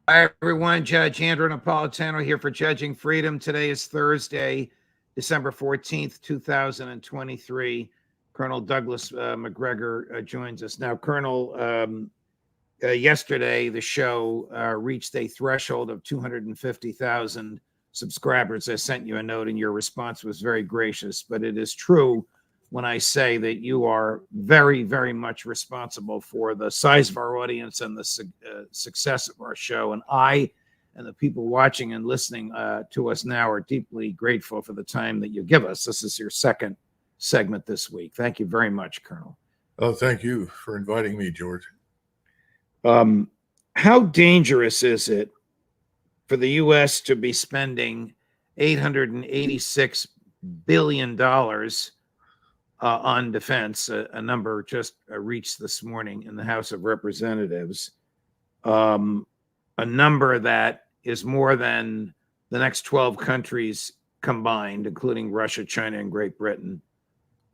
Hi, everyone. Judge Andrew Napolitano here for Judging Freedom. Today is Thursday, December 14th, 2023. Colonel Douglas Macgregor joins us. Now, Colonel, yesterday the show reached a threshold of 250,000 subscribers. I sent you a note and your response was very gracious, but it is true when I say that you are very, very much responsible for the size of our audience and the success of our show. And I and the people watching and listening to us now are deeply grateful for the time that you give us. This is your second segment this week. Thank you very much, Colonel. Oh, thank you for inviting me, George. How dangerous is it for the U.S. to be spending $886 billion on defense, a number just reached this morning in the House of Representatives, a number that is more than the next 12 countries combined, including Russia, China, and Great Britain,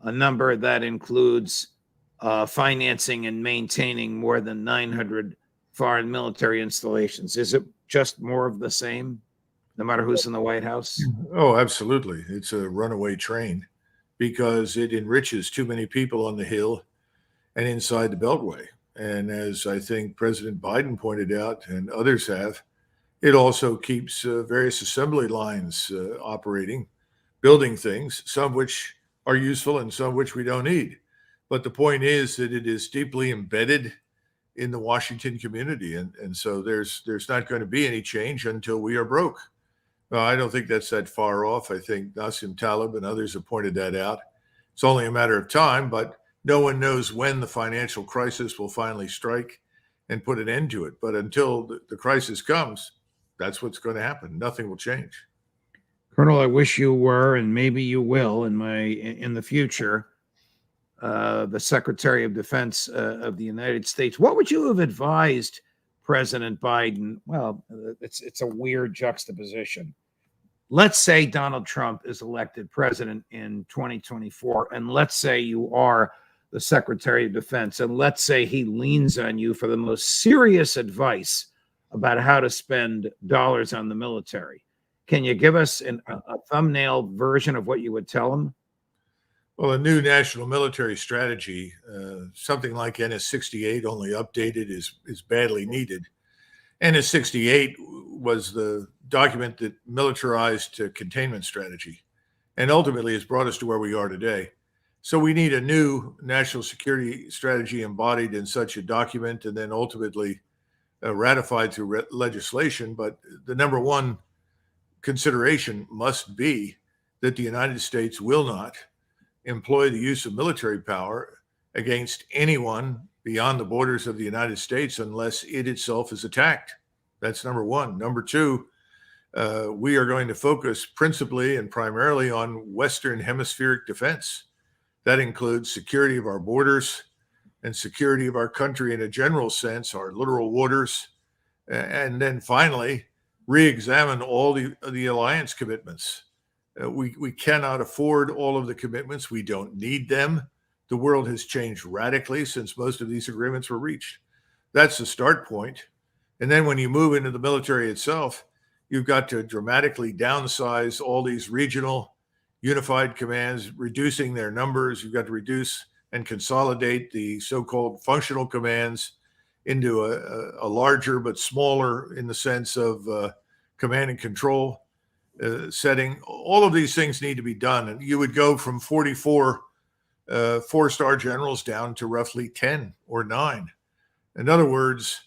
a number that includes financing and maintaining more than 900 foreign military installations. Is it just more of the same, no matter who's in the White House? Oh, absolutely. It's a runaway train because it enriches too many people on the Hill and inside the Beltway. And as I think President Biden pointed out and others have, it also keeps various assembly lines operating, building things, some of which are useful and some of which we don't need. But the point is that it is deeply embedded in the Washington community. And so there's not going to be any change until we are broke. I don't think that's that far off. I think Nassim Taleb and others have pointed that out. It's only a matter of time, but no one knows when the financial crisis will finally strike and put an end to it. But until the crisis comes, that's what's going to happen. Nothing will change. Colonel, I wish you were, and maybe you will in the future, the Secretary of Defense of the United States. What would you have advised President Biden? Well, it's a weird juxtaposition. Let's say Donald Trump is elected president in 2024, and let's say you are the Secretary of Defense, and let's say he leans on you for the most serious advice about how to spend dollars on the military. Can you give us a thumbnail version of what you would tell him? Well, a new national military strategy, something like NS-68, only updated, is badly needed. NS-68 was the document that militarized containment strategy and ultimately has brought us to where we are today. So we need a new national security strategy embodied in such a document and then ultimately ratified through legislation. But the number one consideration must be that the United States will not employ the use of military power against anyone beyond the borders of the United States unless it itself is attacked. That's number one. Number two, we are going to focus principally and primarily on Western hemispheric defense. That includes security of our borders and security of our country in a general sense, our littoral waters, and then finally, re-examine all the alliance commitments. We cannot afford all of the commitments. We don't need them. The world has changed radically since most of these agreements were reached. That's the start point. And then when you move into the military itself, you've got to dramatically downsize all these regional unified commands, reducing their numbers. You've got to reduce and consolidate the so-called functional commands into a larger but smaller in the sense of command and control setting. All of these things need to be done. And you would go from 44 four-star generals down to roughly 10 or 9. In other words,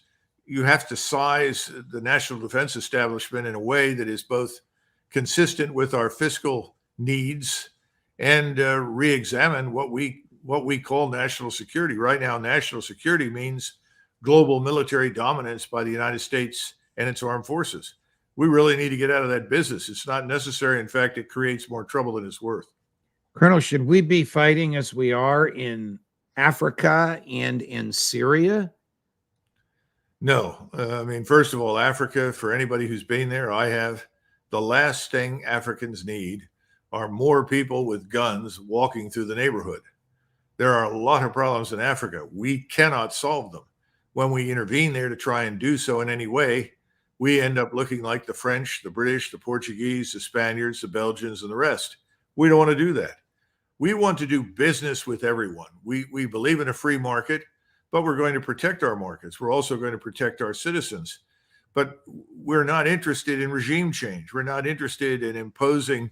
you have to size the national defense establishment in a way that is both consistent with our fiscal needs and re-examine what we call national security. Right now, national security means global military dominance by the United States and its armed forces. We really need to get out of that business. It's not necessary. In fact, it creates more trouble than it's worth. Colonel, should we be fighting as we are in Africa and in Syria? No. I mean, first of all, Africa, for anybody who's been there, I have, the last thing Africans need are more people with guns walking through the neighborhood. There are a lot of problems in Africa. We cannot solve them. When we intervene there to try and do so in any way, we end up looking like the French, the British, the Portuguese, the Spaniards, the Belgians, and the rest. We don't want to do that. We want to do business with everyone. We believe in a free market, but we're going to protect our markets. We're also going to protect our citizens. But we're not interested in regime change. We're not interested in imposing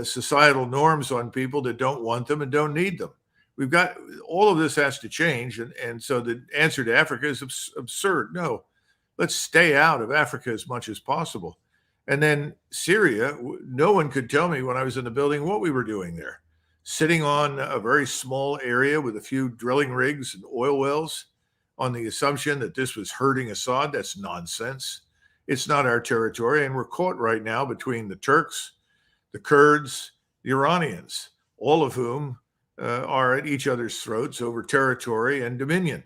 societal norms on people that don't want them and don't need them. We've got all of this has to change. And so the answer to Africa is absurd. No, let's stay out of Africa as much as possible. And then Syria, no one could tell me when I was in the building what we were doing there. Sitting on a very small area with a few drilling rigs and oil wells on the assumption that this was hurting Assad. That's nonsense. It's not our territory. And we're caught right now between the Turks, the Kurds, the Iranians, all of whom are at each other's throats over territory and dominion.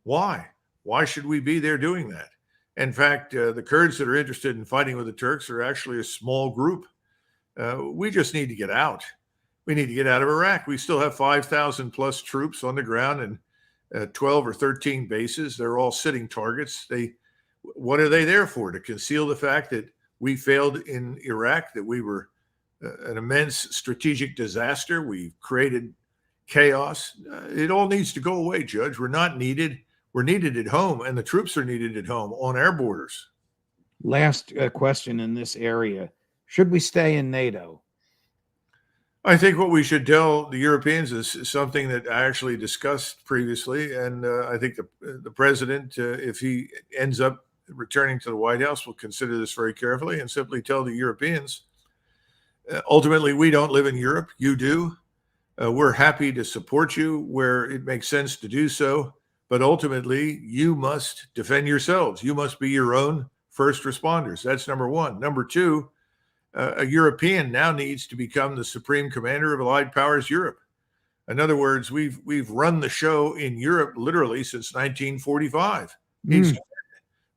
Why? Why should we be there doing that? In fact, the Kurds that are interested in fighting with the Turks are actually a small group. We just need to get out. We need to get out of Iraq. We still have 5,000 plus troops on the ground and 12 or 13 bases. They're all sitting targets. What are they there for? To conceal the fact that we failed in Iraq, that we were an immense strategic disaster. We've created chaos. It all needs to go away, Judge. We're not needed. We're needed at home, and the troops are needed at home on our borders. Last question in this area. Should we stay in NATO? I think what we should tell the Europeans is something that I actually discussed previously. And I think the president, if he ends up returning to the White House, will consider this very carefully and simply tell the Europeans, ultimately, we don't live in Europe. You do. We're happy to support you where it makes sense to do so. But ultimately, you must defend yourselves. You must be your own first responders. That's number one. Number two, a European now needs to become the supreme commander of Allied Powers Europe. In other words, we've run the show in Europe literally since 1945.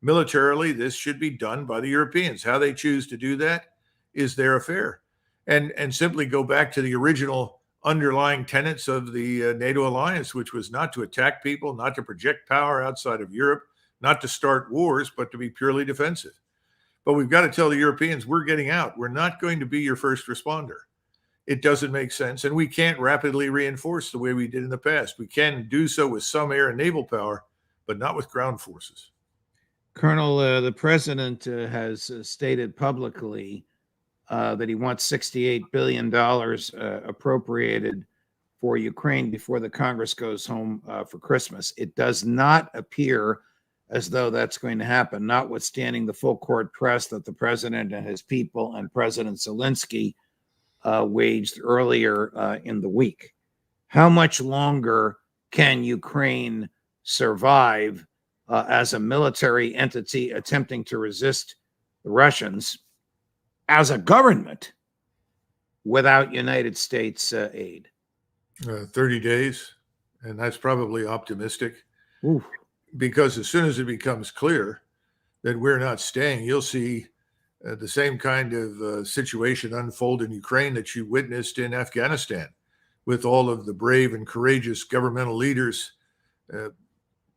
Militarily, this should be done by the Europeans. How they choose to do that is their affair. And simply go back to the original underlying tenets of the NATO alliance, which was not to attack people, not to project power outside of Europe, not to start wars, but to be purely defensive. But we've got to tell the Europeans, we're getting out. We're not going to be your first responder. It doesn't make sense. And we can't rapidly reinforce the way we did in the past. We can do so with some air and naval power, but not with ground forces. Colonel, the president has stated publicly that he wants $68 billion appropriated for Ukraine before the Congress goes home for Christmas. It does not appear as though that's going to happen, notwithstanding the full court press that the president and his people and President Zelensky waged earlier in the week. How much longer can Ukraine survive as a military entity attempting to resist the Russians as a government without United States aid? 30 days, and that's probably optimistic. Oof. Because as soon as it becomes clear that we're not staying, you'll see the same kind of situation unfold in Ukraine that you witnessed in Afghanistan, with all of the brave and courageous governmental leaders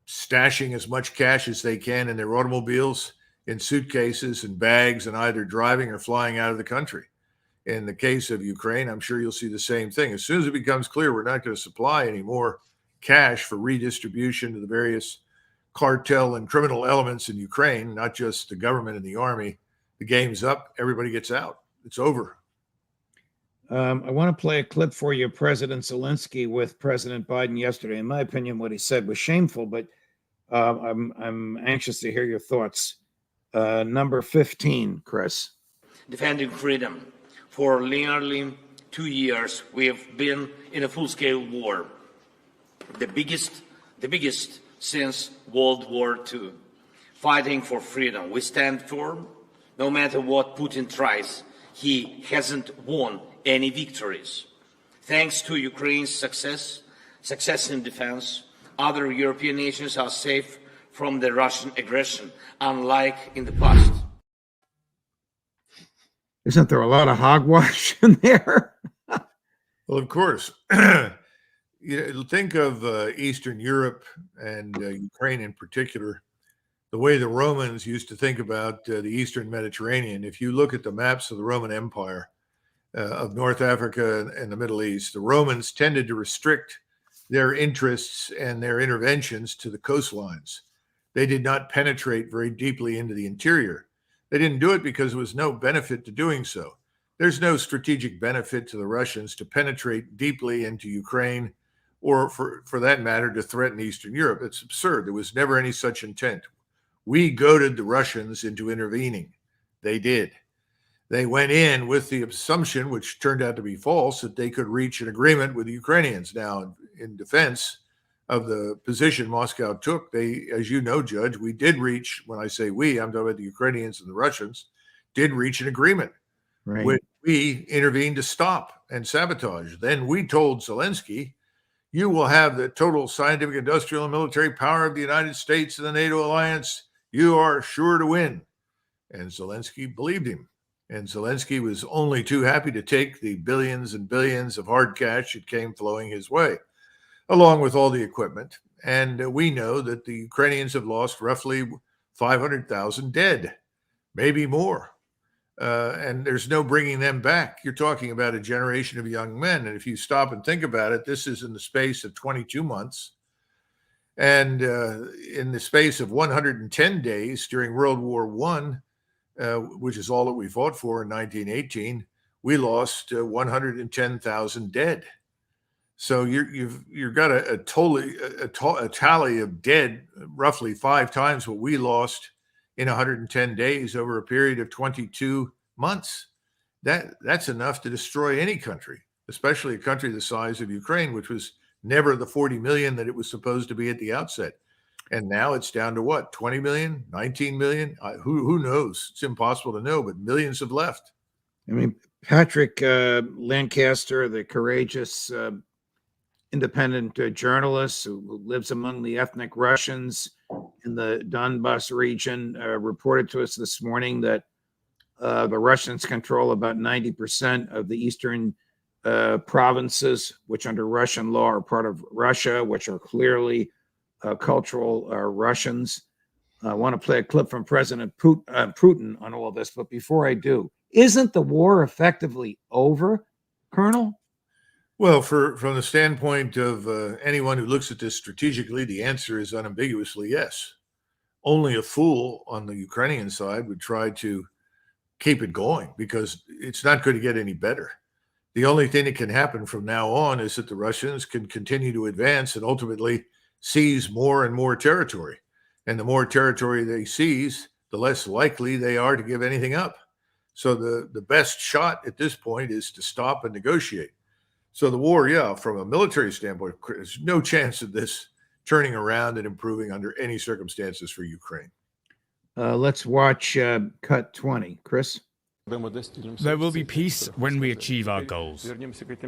stashing as much cash as they can in their automobiles, in suitcases and bags, and either driving or flying out of the country. In the case of Ukraine, I'm sure you'll see the same thing. As soon as it becomes clear we're not going to supply any more cash for redistribution to the various cartel and criminal elements in Ukraine, not just the government and the army, the game's up. Everybody gets out. It's over. I want to play a clip for you, President Zelensky with President Biden yesterday. In my opinion, what he said was shameful, but I'm anxious to hear your thoughts. Number 15, Chris. Defending freedom. For nearly 2 years, we have been in a full-scale war, the biggest since World War II, fighting for freedom. We stand firm, no matter what Putin tries. He hasn't won any victories. Thanks to Ukraine's success in defense, other European nations are safe from the Russian aggression, unlike in the past. Isn't there a lot of hogwash in there? Well, of course. Think of Eastern Europe and Ukraine in particular. the way the Romans used to think about the Eastern Mediterranean. If you look at the maps of the Roman Empire of North Africa and the Middle East, the Romans tended to restrict their interests and their interventions to the coastlines. They did not penetrate very deeply into the interior. They didn't do it because there was no benefit to doing so. There's no strategic benefit to the Russians to penetrate deeply into Ukraine, or for that matter, to threaten Eastern Europe. It's absurd. There was never any such intent. We goaded the Russians into intervening. They did. They went in with the assumption, which turned out to be false, that they could reach an agreement with the Ukrainians. Now, in defense of the position Moscow took, they, as you know, Judge, we did reach, when I say we, I'm talking about the Ukrainians and the Russians, did reach an agreement, Right. which we intervened to stop and sabotage. Then we told Zelensky, you will have the total scientific, industrial, and military power of the United States and the NATO alliance. You are sure to win. And Zelensky believed him. And Zelensky was only too happy to take the billions and billions of hard cash that came flowing his way, along with all the equipment. And we know that the Ukrainians have lost roughly 500,000 dead, maybe more. And there's no bringing them back. You're talking about a generation of young men. And if you stop and think about it, this is in the space of 22 months. And in the space of 110 days during World War I, which is all that we fought for in 1918, we lost 110,000 dead. So you've got a tally of dead, roughly 5 times what we lost in 110 days over a period of 22 months. That's enough to destroy any country, especially a country the size of Ukraine, which was never the 40 million that it was supposed to be at the outset. And now it's down to what, 20 million, 19 million? Who knows? It's impossible to know, but millions have left. I mean, Patrick Lancaster, the courageous independent journalist who lives among the ethnic Russians in the Donbas region, reported to us this morning that the Russians control about 90% of the eastern provinces, which under Russian law are part of Russia, which are clearly cultural Russians. I want to play a clip from President Putin on all this. But before I do, isn't the war effectively over, Colonel? Well, from the standpoint of anyone who looks at this strategically, the answer is unambiguously yes. Only a fool on the Ukrainian side would try to keep it going because it's not going to get any better. The only thing that can happen from now on is that the Russians can continue to advance and ultimately seize more and more territory. And the more territory they seize, the less likely they are to give anything up. So the best shot at this point is to stop and negotiate. So the war, yeah, from a military standpoint, there's no chance of this turning around and improving under any circumstances for Ukraine. Let's watch cut 20. Chris? There will be peace when we achieve our goals.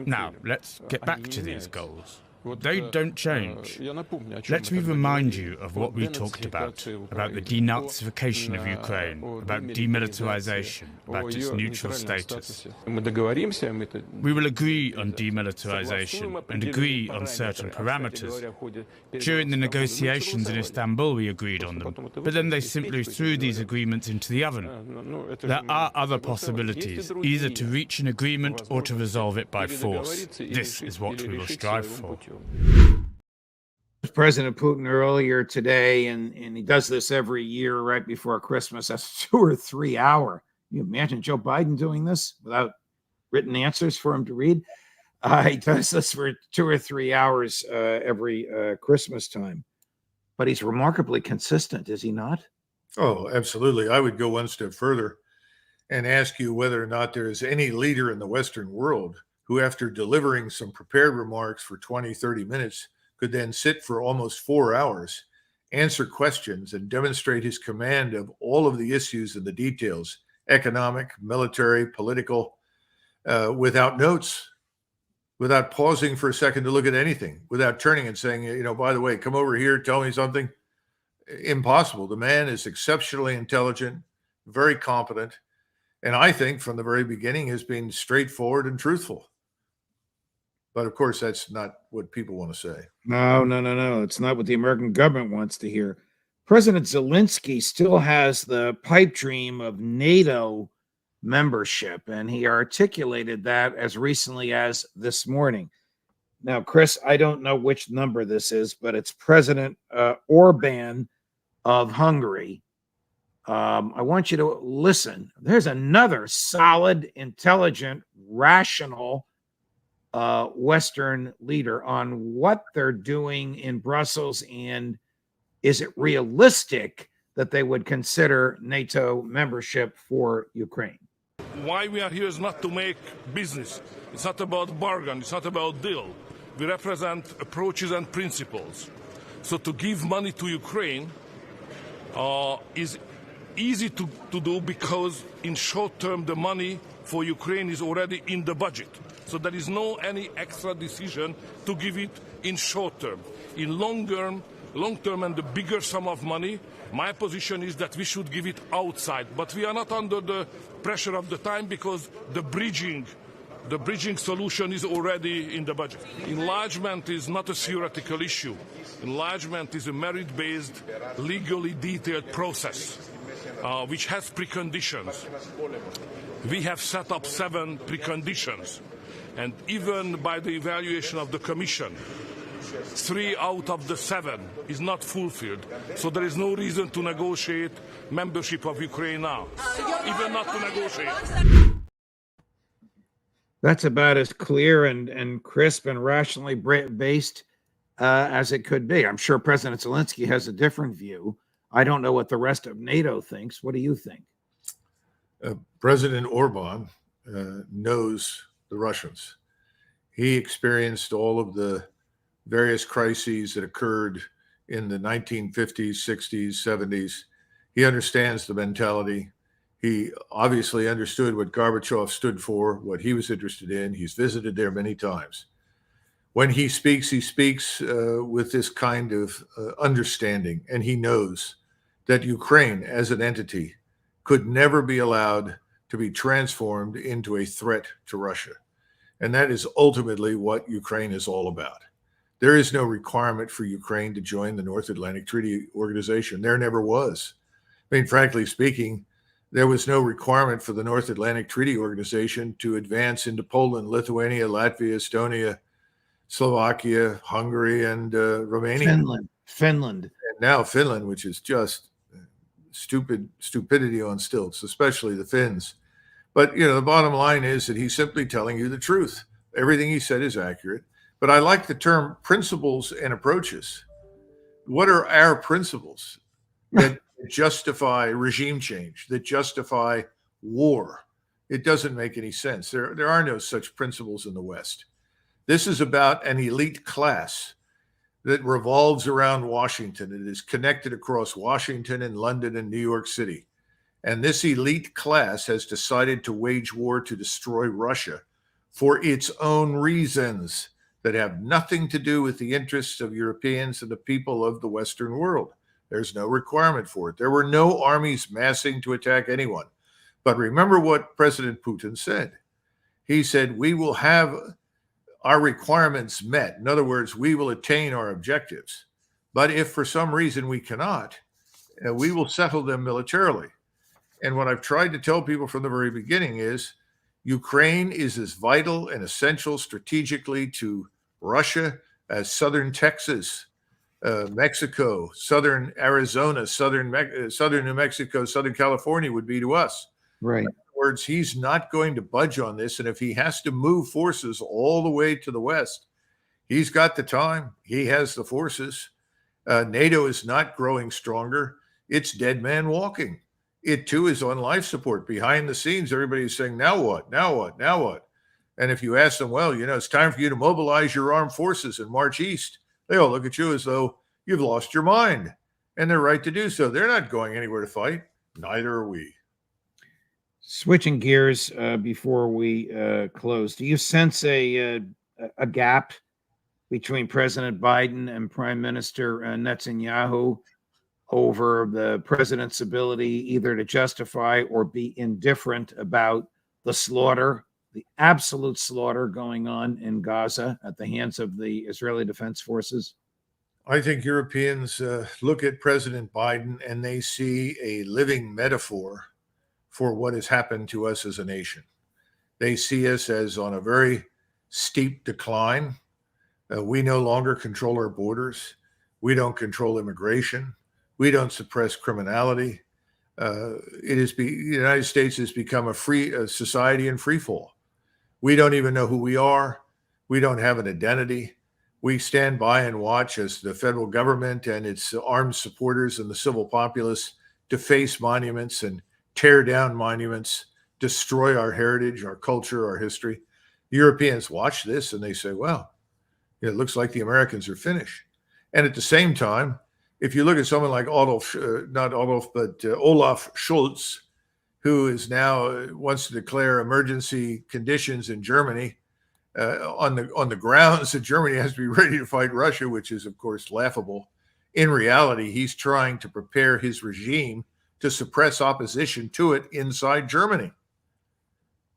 Now, let's get back to these goals. They don't change. Let me remind you of what we talked about the denazification of Ukraine, about demilitarization, about its neutral status. We will agree on demilitarization and agree on certain parameters. During the negotiations in Istanbul, we agreed on them, but then they simply threw these agreements into the oven. There are other possibilities, either to reach an agreement or to resolve it by force. This is what we will strive for. President Putin earlier today, and he does this every year right before Christmas. That's 2 or 3 hour. Can you imagine Joe Biden doing this without written answers for him to read? He does this for 2 or 3 hours every Christmas time. But he's remarkably consistent, is he not? Oh, absolutely. I would go one step further and ask you whether or not there is any leader in the Western world who, after delivering some prepared remarks for 20, 30 minutes, could then sit for almost 4 hours, answer questions, and demonstrate his command of all of the issues and the details, economic, military, political, without notes, without pausing for a second to look at anything, without turning and saying, by the way, come over here, tell me something. Impossible. The man is exceptionally intelligent, very competent, and I think from the very beginning has been straightforward and truthful. But of course, that's not what people want to say. No. It's not what the American government wants to hear. President Zelensky still has the pipe dream of NATO membership, and he articulated that as recently as this morning. Now, Chris, I don't know which number this is, but it's President Orban of Hungary. I want you to listen. There's another solid, intelligent, rational Western leader on what they're doing in Brussels, and is it realistic that they would consider NATO membership for Ukraine? Why we are here is not to make business. It's not about bargain. It's not about deal. We represent approaches and principles. So to give money to Ukraine is easy to do because in short term the money for Ukraine is already in the budget. So there is no any extra decision to give it in short term. In long term and the bigger sum of money, my position is that we should give it outside. But we are not under the pressure of the time because the bridging solution is already in the budget. Enlargement is not a theoretical issue. Enlargement is a merit-based, legally detailed process, which has preconditions. We have set up 7 preconditions, and even by the evaluation of the Commission, 3 out of the 7 is not fulfilled. So there is no reason to negotiate membership of Ukraine now, even not to negotiate. That's about as clear and crisp and rationally based as it could be. I'm sure President Zelensky has a different view. I don't know what the rest of NATO thinks. What do you think? President Orban knows the Russians. He experienced all of the various crises that occurred in the 1950s, 60s, 70s. He understands the mentality. He obviously understood what Gorbachev stood for, what he was interested in. He's visited there many times. When he speaks with this kind of understanding, and he knows that Ukraine as an entity could never be allowed to be transformed into a threat to Russia. And that is ultimately what Ukraine is all about. There is no requirement for Ukraine to join the North Atlantic Treaty Organization. There never was. I mean, frankly speaking, there was no requirement for the North Atlantic Treaty Organization to advance into Poland, Lithuania, Latvia, Estonia, Slovakia, Hungary, and Romania. Finland. And now Finland, which is just stupidity on stilts, especially the Finns. But, the bottom line is that he's simply telling you the truth. Everything he said is accurate. But I like the term principles and approaches. What are our principles that justify regime change, that justify war? It doesn't make any sense. There are no such principles in the West. This is about an elite class that revolves around Washington. It is connected across Washington and London and New York City. And this elite class has decided to wage war to destroy Russia for its own reasons that have nothing to do with the interests of Europeans and the people of the Western world. There's no requirement for it. There were no armies massing to attack anyone. But remember what President Putin said. He said, we will have our requirements met. In other words, we will attain our objectives. But if for some reason we cannot, we will settle them militarily. And what I've tried to tell people from the very beginning is Ukraine is as vital and essential strategically to Russia as southern Texas, Mexico, southern Arizona, southern New Mexico, southern California would be to us. Right. In other words, he's not going to budge on this. And if he has to move forces all the way to the west, he's got the time. He has the forces. NATO is not growing stronger. It's dead man walking. It too is on life support. Behind the scenes, everybody's saying, now what? Now what? Now what? And if you ask them, well, it's time for you to mobilize your armed forces and march east, they all look at you as though you've lost your mind. And they're right to do so. They're not going anywhere to fight. Neither are we. Switching gears before we close, do you sense a gap between President Biden and Prime Minister Netanyahu over the president's ability either to justify or be indifferent about the slaughter, the absolute slaughter going on in Gaza at the hands of the Israeli Defense Forces? I think Europeans look at President Biden and they see a living metaphor for what has happened to us as a nation. They see us as on a very steep decline. We no longer control our borders. We don't control immigration. We don't suppress criminality. The United States has become a society in free fall. We don't even know who we are. We don't have an identity. We stand by and watch as the federal government and its armed supporters and the civil populace deface monuments and tear down monuments, destroy our heritage, our culture, our history. Europeans watch this and they say, well, it looks like the Americans are finished. And at the same time, if you look at someone like Olaf Scholz, who is now wants to declare emergency conditions in Germany on the grounds that Germany has to be ready to fight Russia, which is, of course, laughable. In reality, he's trying to prepare his regime to suppress opposition to it inside Germany.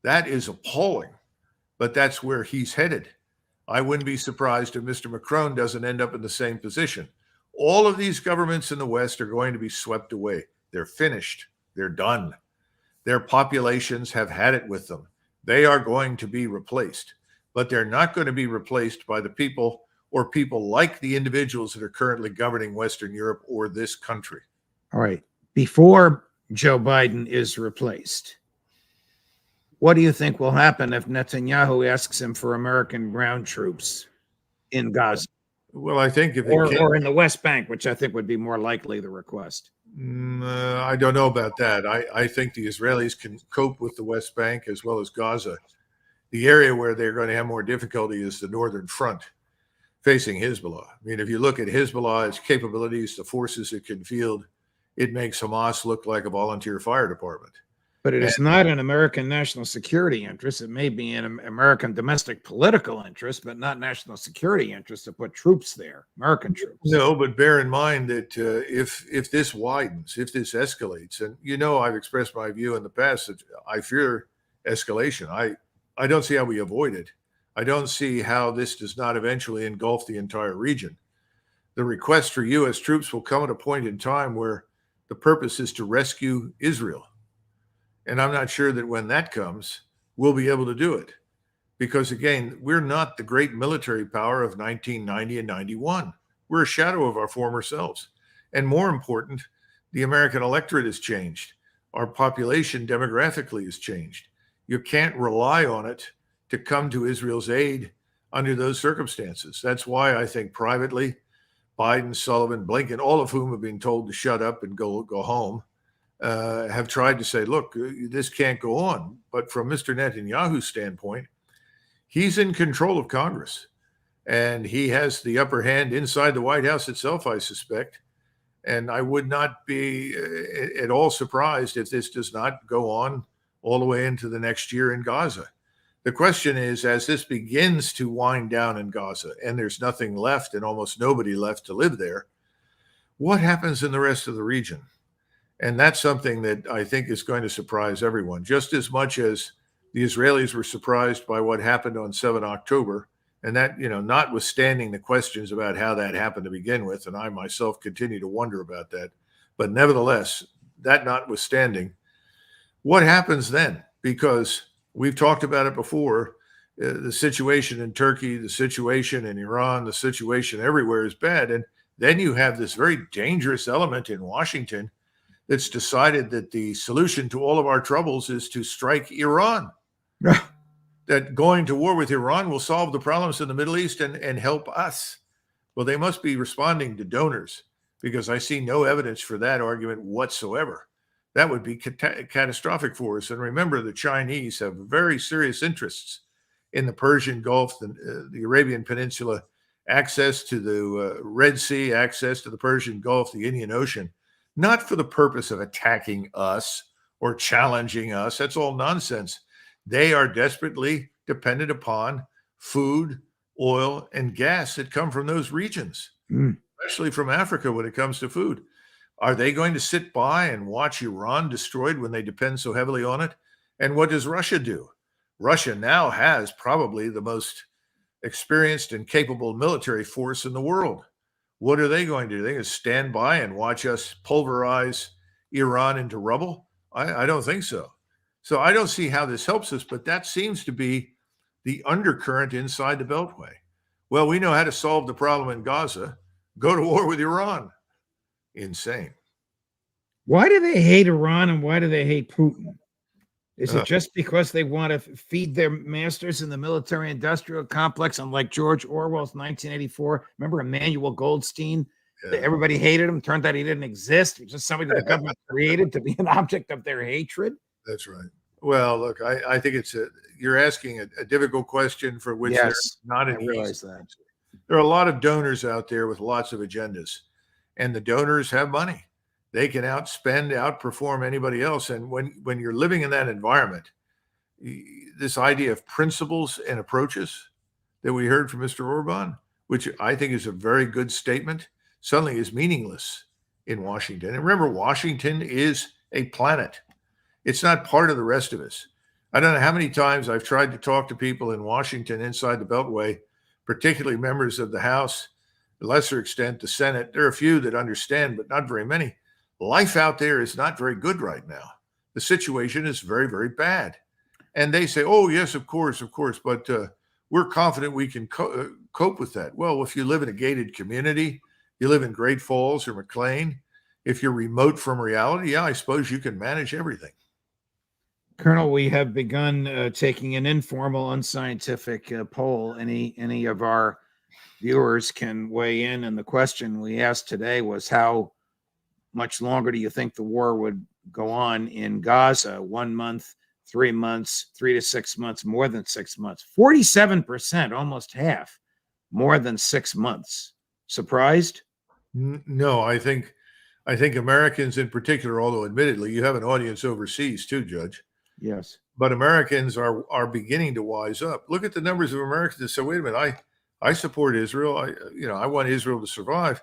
That is appalling, but that's where he's headed. I wouldn't be surprised if Mr. Macron doesn't end up in the same position. All of these governments in the West are going to be swept away. They're finished. They're done. Their populations have had it with them. They are going to be replaced, but they're not going to be replaced by the people or people like the individuals that are currently governing Western Europe or this country. All right. Before Joe Biden is replaced, what do you think will happen if Netanyahu asks him for American ground troops in Gaza? Well, I think if or in the West Bank, which I think would be more likely the request. I don't know about that. I think the Israelis can cope with the West Bank as well as Gaza. The area where they're going to have more difficulty is the northern front facing Hezbollah. I mean, if you look at Hezbollah, its capabilities, the forces it can field, it makes Hamas look like a volunteer fire department. But it is not an American national security interest. It may be an American domestic political interest, but not national security interest to put troops there, American troops. No, but bear in mind that if this widens, if this escalates, and I've expressed my view in the past that I fear escalation. I don't see how we avoid it. I don't see how this does not eventually engulf the entire region. The request for U.S. troops will come at a point in time where the purpose is to rescue Israel. And I'm not sure that when that comes, we'll be able to do it. Because again, we're not the great military power of 1990 and 91. We're a shadow of our former selves. And more important, the American electorate has changed. Our population demographically has changed. You can't rely on it to come to Israel's aid under those circumstances. That's why I think privately, Biden, Sullivan, Blinken, all of whom have been told to shut up and go home, have tried to say, look, this can't go on. But from Mr. Netanyahu's standpoint, he's in control of Congress, and he has the upper hand inside the White House itself, I suspect. And I would not be at all surprised if this does not go on all the way into the next year in Gaza. The question is, as this begins to wind down in Gaza, and there's nothing left and almost nobody left to live there, what happens in the rest of the region? And that's something that I think is going to surprise everyone, just as much as the Israelis were surprised by what happened on 7 October. And that, notwithstanding the questions about how that happened to begin with, and I myself continue to wonder about that. But nevertheless, that notwithstanding, what happens then? Because we've talked about it before, the situation in Turkey, the situation in Iran, the situation everywhere is bad. And then you have this very dangerous element in Washington that's decided that the solution to all of our troubles is to strike Iran. That going to war with Iran will solve the problems in the Middle East and help us. Well, they must be responding to donors, because I see no evidence for that argument whatsoever. That would be catastrophic for us. And remember, the Chinese have very serious interests in the Persian Gulf, the Arabian Peninsula, access to the Red Sea, access to the Persian Gulf, the Indian Ocean, not for the purpose of attacking us or challenging us. That's all nonsense. They are desperately dependent upon food, oil, and gas that come from those regions, especially from Africa when it comes to food. Are they going to sit by and watch Iran destroyed when they depend so heavily on it? And what does Russia do? Russia now has probably the most experienced and capable military force in the world. What are they going to do? They going to stand by and watch us pulverize Iran into rubble? I don't think so. So I don't see how this helps us, but that seems to be the undercurrent inside the Beltway. Well, we know how to solve the problem in Gaza. Go to war with Iran. Insane. Why do they hate Iran and why do they hate Putin? Is Uh. it just because they want to feed their masters in the military-industrial complex, unlike George Orwell's 1984? Remember Emmanuel Goldstein? Yeah. Everybody hated him. Turned out he didn't exist. He was just somebody the government created to be an object of their hatred. That's right. Well, look, I think you're asking a difficult question for which there's not an easy answer. There are a lot of donors out there with lots of agendas, and the donors have money. They can outperform anybody else. And when you're living in that environment, this idea of principles and approaches that we heard from Mr. Orban, which I think is a very good statement, suddenly is meaningless in Washington. And remember, Washington is a planet. It's not part of the rest of us. I don't know how many times I've tried to talk to people in Washington inside the Beltway, particularly members of the House, to a lesser extent the Senate. There are a few that understand, but not very many. Life out there is not very good right now. The situation is very, very bad. And they say, oh, yes, of course, but we're confident we can cope with that. Well, if you live in a gated community, you live in Great Falls or McLean, if you're remote from reality, yeah, I suppose you can manage everything. Colonel, we have begun taking an informal, unscientific poll. Any of our viewers can weigh in. And the question we asked today was, how much longer do you think the war would go on in Gaza? 1 month, 3 months, 3 to 6 months, more than 6 months. 47%, almost half, more than 6 months. Surprised? No, I think Americans in particular, although admittedly you have an audience overseas too, Judge. Yes. But Americans are beginning to wise up. Look at the numbers of Americans that say, wait a minute, I support Israel. I want Israel to survive.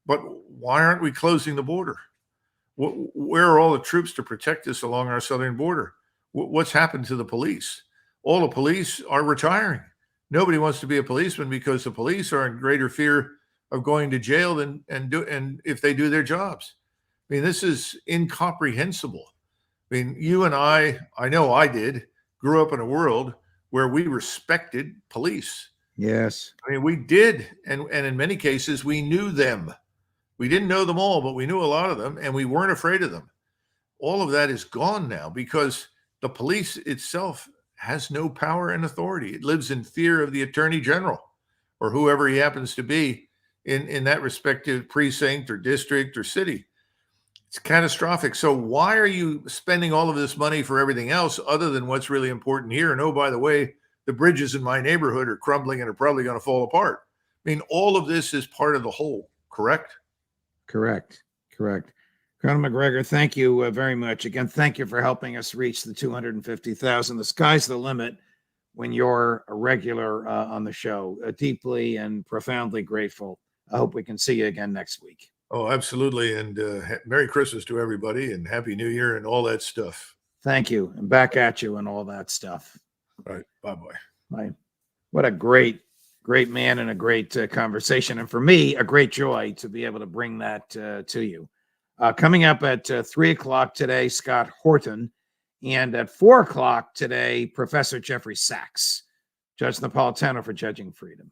But why aren't we closing the border? Where are all the troops to protect us along our southern border? What's happened to the police? All the police are retiring. Nobody wants to be a policeman because the police are in greater fear of going to jail than if they do their jobs. I mean, this is incomprehensible. I mean, you and I know I did, grew up in a world where we respected police. Yes. I mean, we did. And in many cases, we knew them. We didn't know them all, but we knew a lot of them, and we weren't afraid of them. All of that is gone now because the police itself has no power and authority. It lives in fear of the attorney general or whoever he happens to be in that respective precinct or district or city. It's catastrophic. So why are you spending all of this money for everything else other than what's really important here? And oh, by the way, the bridges in my neighborhood are crumbling and are probably going to fall apart. I mean, all of this is part of the whole, correct? Correct. Colonel Macgregor, thank you very much. Again, thank you for helping us reach the 250,000. The sky's the limit when you're a regular on the show. Deeply and profoundly grateful. I hope we can see you again next week. Oh, absolutely. And Merry Christmas to everybody and Happy New Year and all that stuff. Thank you. And back at you and all that stuff. All right. Bye-bye. Bye. What a great man and a great conversation. And for me, a great joy to be able to bring that to you. Coming up at 3 o'clock today, Scott Horton. And at 4 o'clock today, Professor Jeffrey Sachs. Judge Napolitano for Judging Freedom.